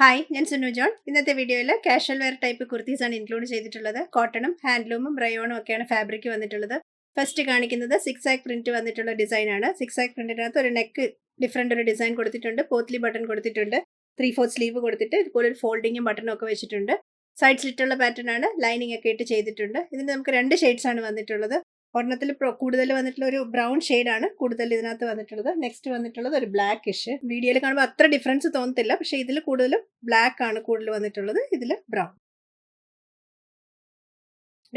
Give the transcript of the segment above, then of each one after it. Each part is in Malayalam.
ഹായ്, ഞാൻ സുനു ജോൺ. ഇന്നത്തെ വീഡിയോയിൽ കാഷ്വൽ വെയർ ടൈപ്പ് കുർത്തീസാണ് ഇൻക്ലൂഡ് ചെയ്തിട്ടുള്ളത്. കോട്ടണും ഹാൻഡ്ലൂമും റയോണും ഒക്കെയാണ് ഫാബ്രിക് വന്നിട്ടുള്ളത്. ഫസ്റ്റ് കാണിക്കുന്നത് സിക്സ് ആക്ക് പ്രിന്റ് വന്നിട്ടുള്ള ഡിസൈനാണ്. സിക്സ് ആക്ക് പ്രിന്റിനകത്ത് ഒരു നെക്ക് ഡിഫറെൻ്റ് ഒരു ഡിസൈൻ കൊടുത്തിട്ടുണ്ട്. പോത്ലി ബട്ടൺ കൊടുത്തിട്ടുണ്ട്. 3/4 സ്ലീവ് കൊടുത്തിട്ട് ഇതുപോലെ ഒരു ഫോൾഡിങ്ങും ബട്ടണും ഒക്കെ വെച്ചിട്ടുണ്ട്. സൈഡ് സ്ലിറ്റുള്ള പാറ്റേൺ ആണ്. ലൈനിങ് ഒക്കെ ഇട്ട് ചെയ്തിട്ടുണ്ട്. ഇതിന് നമുക്ക് 2 ഷെയ്ഡ്സ് ആണ് വന്നിട്ടുള്ളത്. ഒരെണ്ണത്തിൽ കൂടുതൽ വന്നിട്ടുള്ള ഒരു ബ്രൗൺ ഷെയ്ഡാണ് കൂടുതൽ ഇതിനകത്ത് വന്നിട്ടുള്ളത്. നെക്സ്റ്റ് വന്നിട്ടുള്ളത് ഒരു ബ്ലാക്കിഷ്. വീഡിയോയിൽ കാണുമ്പോൾ അത്ര ഡിഫറൻസ് തോന്നത്തില്ല, പക്ഷേ ഇതിൽ കൂടുതലും ബ്ലാക്ക് ആണ് കൂടുതൽ വന്നിട്ടുള്ളത്. ഇതിൽ ബ്രൗൺ.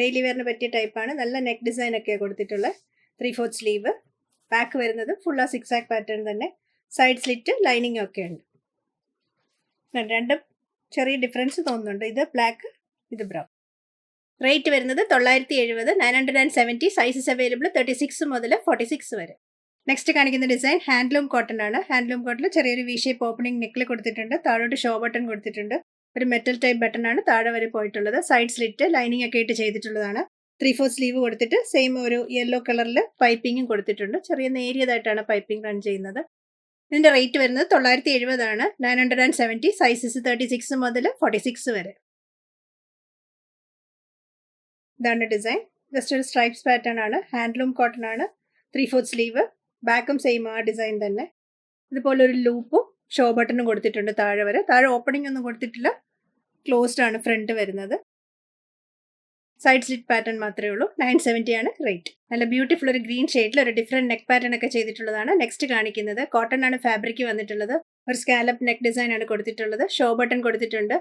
ഡെയിലി വെയറിന് പറ്റിയ ടൈപ്പാണ്. നല്ല നെക്ക് ഡിസൈൻ ഒക്കെയാണ് കൊടുത്തിട്ടുള്ളത്. 3/4 സ്ലീവ്. ബാക്ക് വരുന്നത് ഫുൾ ആ സിക്സ് ആക്ക് പാറ്റേൺ തന്നെ. സൈഡ് സ്ലിറ്റ് ലൈനിങ് ഒക്കെ ഉണ്ട്. രണ്ടും ചെറിയ ഡിഫറൻസ് തോന്നുന്നുണ്ട്. ഇത് ബ്ലാക്ക്, ഇത് ബ്രൗൺ. റേറ്റ് വരുന്നത് 970, 970. സൈസസ് അവൈലബിൾ 36 മുതൽ 46 വരെ. നെക്സ്റ്റ് കാണിക്കുന്ന ഡിസൈൻ ഹാൻഡ്ലൂം കോട്ടൺ ആണ്. ഹാൻഡ്ലൂം കോട്ടണിൽ ചെറിയൊരു വി ഷേപ്പ് ഓപ്പണിംഗ് നെക്കിൽ കൊടുത്തിട്ടുണ്ട്. താഴോട്ട് ഷോ ബട്ടൺ കൊടുത്തിട്ടുണ്ട്. ഒരു മെറ്റൽ ടൈപ്പ് ബട്ടൺ ആണ് താഴെ വരെ പോയിട്ടുള്ളത്. സൈഡ് സ്ലിറ്റ് ലൈനിങ് ഒക്കെ ഇട്ട് ചെയ്തിട്ടുള്ളതാണ്. 3/4 സ്ലീവ് കൊടുത്തിട്ട് സെയിം ഒരു യെല്ലോ കളറിൽ പൈപ്പിങ്ങും കൊടുത്തിട്ടുണ്ട്. ചെറിയ നേരിയതായിട്ടാണ് പൈപ്പിംഗ് റൺ ചെയ്യുന്നത്. ഇതിന്റെ റേറ്റ് വരുന്നത് 970 ആണ്. 970. സൈസസ് 36 മുതൽ 46 വരെ. ഇതാണ് ഡിസൈൻ. ജസ്റ്റ് ഒരു സ്ട്രൈപ്സ് പാറ്റേൺ ആണ്. ഹാൻഡ്ലൂം കോട്ടൺ ആണ്. 3/4 സ്ലീവ്. ബാക്കും സെയിം ആ ഡിസൈൻ തന്നെ. ഇതുപോലെ ഒരു ലൂപ്പും ഷോ ബട്ടണും കൊടുത്തിട്ടുണ്ട് താഴെ വരെ. താഴെ ഓപ്പണിംഗ് ഒന്നും കൊടുത്തിട്ടില്ല. ക്ലോസ്ഡ് ആണ് ഫ്രണ്ട് വരുന്നത്. സൈഡ് സ്ലിറ്റ് പാറ്റേൺ മാത്രമേ ഉള്ളൂ. 970 ആണ് റേറ്റ്. നല്ല ബ്യൂട്ടിഫുൾ ഒരു ഗ്രീൻ ഷെയ്ഡിൽ ഒരു ഡിഫറെന്റ് നെക്ക് പാറ്റേൺ ഒക്കെ ചെയ്തിട്ടുള്ളതാണ്. നെക്സ്റ്റ് കാണിക്കുന്നത് കോട്ടൺ ആണ് ഫാബ്രിക് വന്നിട്ടുള്ളത്. ഒരു സ്കാലപ്പ് നെക്ക് ഡിസൈൻ ആണ് കൊടുത്തിട്ടുള്ളത്. ഷോ ബട്ടൺ കൊടുത്തിട്ടുണ്ട്.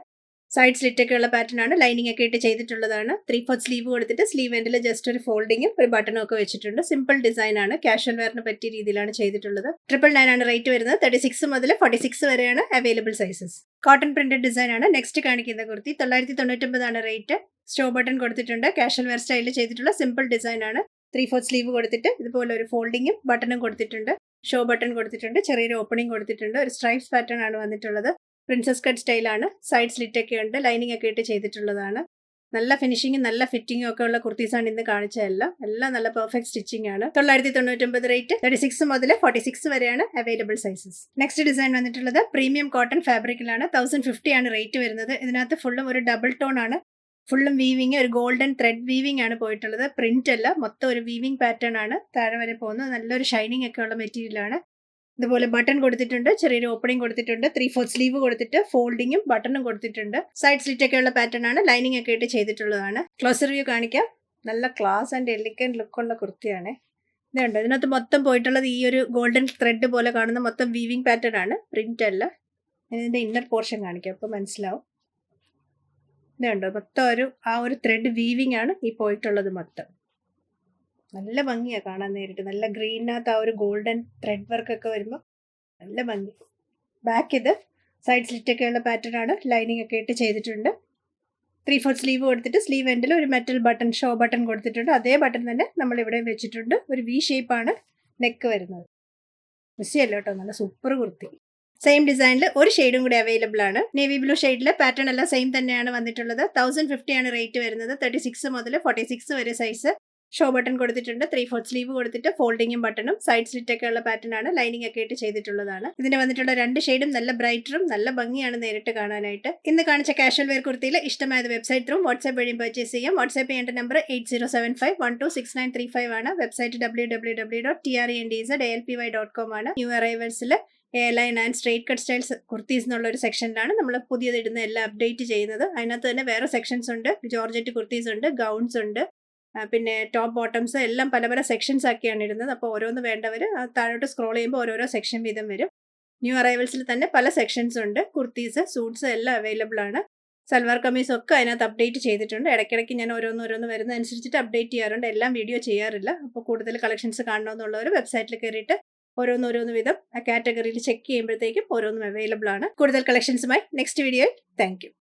സൈഡ് സ്ലിറ്റ് ഒക്കെ ഉള്ള പാറ്റേൺ ആണ്. ലൈനിങ് ഒക്കെ ഇട്ട് ചെയ്തിട്ടുള്ളതാണ്. 3/4 സ്ലീവ് കൊടുത്തിട്ട് സ്ലീവ് എൻഡിൽ ജസ്റ്റ് ഒരു ഫോൾഡിങ്ങും ഒരു ബട്ടണും ഒക്കെ വെച്ചിട്ടുണ്ട്. സിമ്പിൾ ഡിസൈൻ ആണ്. കാഷ്വൽ വെയറിന് പറ്റിയ രീതിയിലാണ് ചെയ്തിട്ടുള്ളത്. 999 ആണ് റേറ്റ് വരുന്നത്. 36 മുതൽ 46 വരെയാണ് available sizes. Cotton printed design ആണ്. നെക്സ്റ്റ് കാണിക്കുന്ന കുർത്തി 999 ആണ് റേറ്റ്. ഷോ ബട്ടൺ കൊടുത്തിട്ടുണ്ട്. കാഷ്വൽ വെയർ സ്റ്റൈലിൽ ചെയ്തിട്ടുള്ള സിമ്പിൾ ഡിസൈൻ ആണ്. 3/4 സ്ലീവ് കൊടുത്തിട്ട് ഇതുപോലെ ഒരു ഫോൾഡിങ്ങും ബട്ടണും കൊടുത്തിട്ടുണ്ട്. ഷോ ബട്ടൺ കൊടുത്തിട്ടുണ്ട്. ചെറിയൊരു ഓപ്പണിംഗ് കൊടുത്തിട്ടുണ്ട്. ഒരു സ്ട്രൈപ്സ് പാറ്റേൺ ആണ് വന്നിട്ടുള്ളത്. പ്രിൻസസ് കട്ട് സ്റ്റൈലാണ്. സൈഡ് സ്ലിറ്റ് ഒക്കെ ഉണ്ട്. ലൈനിങ് ഒക്കെ ഇട്ട് ചെയ്തിട്ടുള്ളതാണ്. നല്ല ഫിനിഷിങ്ങും നല്ല ഫിറ്റിങ്ങും ഒക്കെ ഉള്ള കുർത്തീസാണ് ഇന്ന് കാണിച്ചതെല്ലാം. എല്ലാം നല്ല പെർഫെക്റ്റ് സ്റ്റിച്ചിങ് ആണ്. 999 റേറ്റ്. 36 മുതൽ 46 വരെയാണ് അവൈലബിൾ സൈസസ്. നെക്സ്റ്റ് ഡിസൈൻ വന്നിട്ടുള്ളത് പ്രീമിയം കോട്ടൺ ഫാബ്രിക്കിലാണ്. 1050 ആണ് റേറ്റ് വരുന്നത്. ഇതിനകത്ത് ഫുള്ളും ഒരു ഡബിൾ ടോൺ ആണ്. ഫുള്ളും വീവിങ്, ഒരു ഗോൾഡൻ ത്രെഡ് വീവിംഗ് ആണ് പോയിട്ടുള്ളത്. പ്രിന്റ് അല്ല, മൊത്തം ഒരു വീവിംഗ് പാറ്റേൺ ആണ് താഴെ വരെ പോകുന്നത്. നല്ലൊരു ഷൈനിങ് ഒക്കെ ഉള്ള മെറ്റീരിയൽ ആണ്. ഇതുപോലെ ബട്ടൺ കൊടുത്തിട്ടുണ്ട്. ചെറിയൊരു ഓപ്പണിംഗ് കൊടുത്തിട്ടുണ്ട്. 3/4 സ്ലീവ് കൊടുത്തിട്ട് ഫോൾഡിങ്ങും ബട്ടണും കൊടുത്തിട്ടുണ്ട്. സൈഡ് സ്ലിറ്റ് ഒക്കെ ഉള്ള പാറ്റേൺ ആണ്. ലൈനിങ് ഒക്കെ ഇട്ട് ചെയ്തിട്ടുള്ളതാണ്. ക്ലോസർ വ്യൂ കാണിക്കാം. നല്ല ക്ലാസ് ആൻഡ് എലിഗന്റ് ലുക്കുള്ള കുർത്തിയാണ്. ഇതുണ്ട്. ഇതിനകത്ത് മൊത്തം പോയിട്ടുള്ളത് ഈ ഒരു ഗോൾഡൻ ത്രെഡ് പോലെ കാണുന്ന മൊത്തം വീവിംഗ് പാറ്റേൺ ആണ്. പ്രിന്റ് അല്ല. ഇതിന്റെ ഇന്നർ പോർഷൻ കാണിക്കാം, അപ്പോൾ മനസ്സിലാവും. ഇതുണ്ട്. മൊത്തം ആ ഒരു ത്രെഡ് വീവിംഗ് ആണ് ഈ പോയിട്ടുള്ളത് മൊത്തം. നല്ല ഭംഗിയാണ് കാണാൻ നേരിട്ട്. നല്ല ഗ്രീനകത്ത് ആ ഒരു ഗോൾഡൻ ത്രെഡ് വർക്ക് ഒക്കെ വരുമ്പോൾ നല്ല ഭംഗി. ബാക്ക് ഇത് സൈഡ് സ്ലിറ്റ് ഒക്കെ ഉള്ള പാറ്റേൺ ആണ്. ലൈനിങ് ഒക്കെ ഇട്ട് ചെയ്തിട്ടുണ്ട്. 3/4 സ്ലീവ് കൊടുത്തിട്ട് സ്ലീവ് എൻഡിൽ ഒരു മെറ്റൽ ബട്ടൺ, ഷോ ബട്ടൺ കൊടുത്തിട്ടുണ്ട്. അതേ ബട്ടൺ തന്നെ നമ്മൾ ഇവിടെ വെച്ചിട്ടുണ്ട്. ഒരു വി ഷേപ്പാണ് നെക്ക് വരുന്നത്. മിസ്സിയല്ല കേട്ടോ, നല്ല സൂപ്പർ കുർത്തി. സെയിം ഡിസൈനിൽ ഒരു ഷെയ്ഡും കൂടി അവൈലബിൾ ആണ്. നേവി ബ്ലൂ ഷെയ്ഡിൽ പാറ്റേൺ എല്ലാം സെയിം തന്നെയാണ് വന്നിട്ടുള്ളത്. 1050 ആണ് റേറ്റ് വരുന്നത്. 36 മുതൽ 46 വരെ സൈസ്. ഷോ ബട്ടൺ കൊടുത്തിട്ടുണ്ട്. 3/4 സ്ലീവ് കൊടുത്തിട്ട് ഫോൾഡിങ്ങും ബട്ടണും സൈഡ് സ്ലിറ്റ് ഒക്കെ ഉള്ള പാറ്റേൺ ആണ്. ലൈനിങ് ഒക്കെ ഇട്ട് ചെയ്തിട്ടുള്ളതാണ്. ഇതിന് വന്നിട്ടുള്ള 2 ഷെയ്ഡും നല്ല ബ്രൈറ്ററും നല്ല ഭംഗിയാണ് നേരിട്ട് കാണാനായിട്ട്. ഇന്ന് കാണിച്ച കാഷ്വൽ വെയർ കുർത്തിയിൽ ഇഷ്ടമായത് വെബ്സൈറ്റ് ത്രൂ വാട്സ്ആപ്പ് വഴിയും പർച്ചേസ് ചെയ്യാം. വാട്സ്ആപ്പ് ചെയ്യേണ്ട നമ്പർ 8075126935 ആണ്. വെബ്സൈറ്റ് www.trendsalpy.com ആണ്. ന്യൂ അറൈവൽസിൽ airline and straight cut styles kurtis എന്നുള്ള ഒരു സെക്ഷനിലാണ് നമ്മൾ പുതിയത് ഇടുന്ന എല്ലാം അപ്ഡേറ്റ് ചെയ്യുന്നത്. അതിനകത്ത് തന്നെ വേറെ സെക്ഷൻസ് ഉണ്ട്. ജോർജറ്റ് കുർത്തീസ് ഉണ്ട്, ഗൗൺസ് ഉണ്ട്, പിന്നെ ടോപ്പ് ബോട്ടംസ് എല്ലാം പല പല സെക്ഷൻസ് ആക്കിയാണ് ഇടുന്നത്. അപ്പോൾ ഓരോന്ന് വേണ്ടവർ താഴോട്ട് സ്ക്രോൾ ചെയ്യുമ്പോൾ ഓരോരോ സെക്ഷൻ വീതം വരും. ന്യൂ അറൈവൽസിൽ തന്നെ പല സെക്ഷൻസ് ഉണ്ട്. കുർത്തീസ്, സൂട്ട്സ് എല്ലാം അവൈലബിൾ ആണ്. സൽവാർ കമീസ് ഒക്കെ അതിനകത്ത് അപ്ഡേറ്റ് ചെയ്തിട്ടുണ്ട്. ഇടയ്ക്കിടയ്ക്ക് ഞാൻ ഓരോന്ന് വരുന്നതനുസരിച്ചിട്ട് അപ്ഡേറ്റ് ചെയ്യാറുണ്ട്. എല്ലാം വീഡിയോ ചെയ്യാറില്ല. അപ്പോൾ കൂടുതൽ കളക്ഷൻസ് കാണണമെന്നുള്ളവർ വെബ്സൈറ്റിൽ കയറിയിട്ട് ഓരോന്ന് വീതം ആ കാറ്റഗറിയിൽ ചെക്ക് ചെയ്യുമ്പോഴത്തേക്കും ഓരോന്നും അവൈലബിൾ ആണ്. കൂടുതൽ കളക്ഷൻസുമായി നെക്സ്റ്റ് വീഡിയോയിൽ. Thank you.